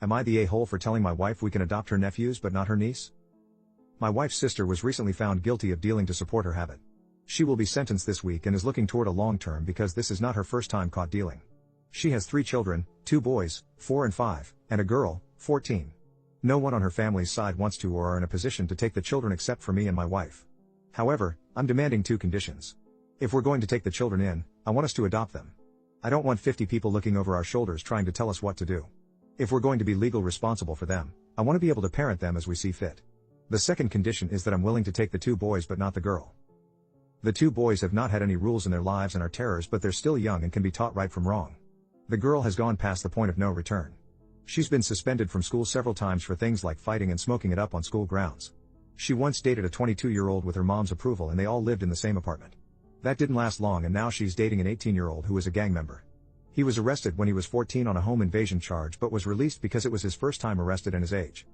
Am I the a-hole for telling my wife we can adopt her nephews but not her niece? My wife's sister was recently found guilty of dealing to support her habit. She will be sentenced this week and is looking toward a long term because this is not her first time caught dealing. She has 3 children, 2 boys, 4 and 5, and a girl, 14. No one on her family's side wants to or are in a position to take the children except for me and my wife. However, I'm demanding 2 conditions. If we're going to take the children in, I want us to adopt them. I don't want 50 people looking over our shoulders trying to tell us what to do. If we're going to be legal responsible for them, I want to be able to parent them as we see fit. The second condition is that I'm willing to take the 2 boys but not the girl. The 2 boys have not had any rules in their lives and are terrors, but they're still young and can be taught right from wrong. The girl has gone past the point of no return. She's been suspended from school several times for things like fighting and smoking it up on school grounds. She once dated a 22-year-old with her mom's approval and they all lived in the same apartment. That didn't last long and now she's dating an 18-year-old who is a gang member. He was arrested when he was 14 on a home invasion charge but was released because it was his first time arrested and his age.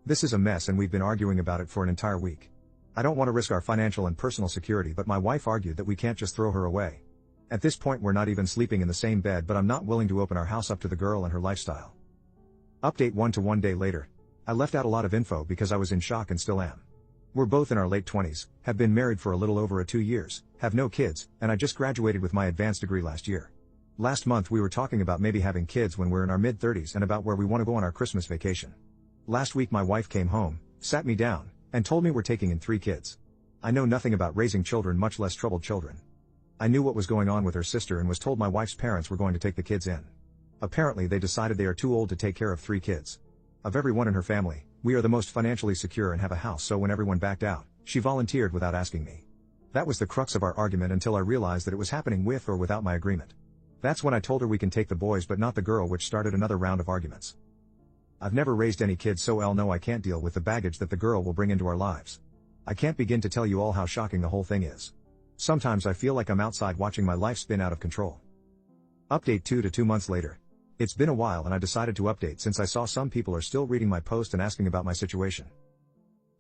This is a mess and we've been arguing about it for an entire week. I don't want to risk our financial and personal security, but my wife argued that we can't just throw her away. At this point we're not even sleeping in the same bed, but I'm not willing to open our house up to the girl and her lifestyle. Update 1 day later. I left out a lot of info because I was in shock and still am. We're both in our late 20s, have been married for a little over 2 years, have no kids, and I just graduated with my advanced degree last year. Last month we were talking about maybe having kids when we're in our mid-30s and about where we want to go on our Christmas vacation. Last week my wife came home, sat me down, and told me we're taking in 3 kids. I know nothing about raising children, much less troubled children. I knew what was going on with her sister and was told my wife's parents were going to take the kids in. Apparently they decided they are too old to take care of 3 kids. Of everyone in her family, we are the most financially secure and have a house, so when everyone backed out, she volunteered without asking me. That was the crux of our argument until I realized that it was happening with or without my agreement. That's when I told her we can take the boys but not the girl, which started another round of arguments. I've never raised any kids, so I'll know I can't deal with the baggage that the girl will bring into our lives. I can't begin to tell you all how shocking the whole thing is. Sometimes I feel like I'm outside watching my life spin out of control. Update 2 months later. It's been a while and I decided to update since I saw some people are still reading my post and asking about my situation.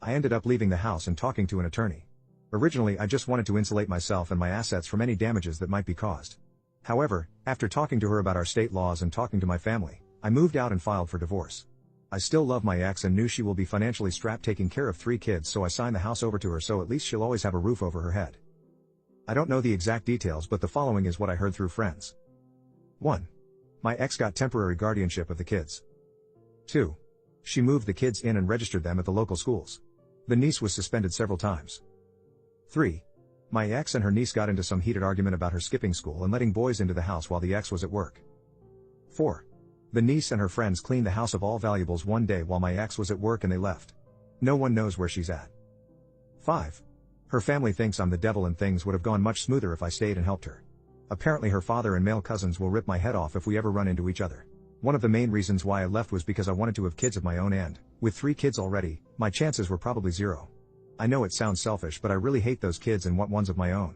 I ended up leaving the house and talking to an attorney. Originally I just wanted to insulate myself and my assets from any damages that might be caused. However, after talking to her about our state laws and talking to my family, I moved out and filed for divorce. I still love my ex and knew she will be financially strapped taking care of 3 kids, so I signed the house over to her so at least she'll always have a roof over her head. I don't know the exact details, but the following is what I heard through friends. 1. My ex got temporary guardianship of the kids. 2. She moved the kids in and registered them at the local schools. The niece was suspended several times. 3. My ex and her niece got into some heated argument about her skipping school and letting boys into the house while the ex was at work. 4. The niece and her friends cleaned the house of all valuables one day while my ex was at work and they left. No one knows where she's at. 5. Her family thinks I'm the devil and things would have gone much smoother if I stayed and helped her. Apparently her father and male cousins will rip my head off if we ever run into each other. One of the main reasons why I left was because I wanted to have kids of my own, and, with 3 kids already, my chances were probably 0. I know it sounds selfish, but I really hate those kids and want ones of my own.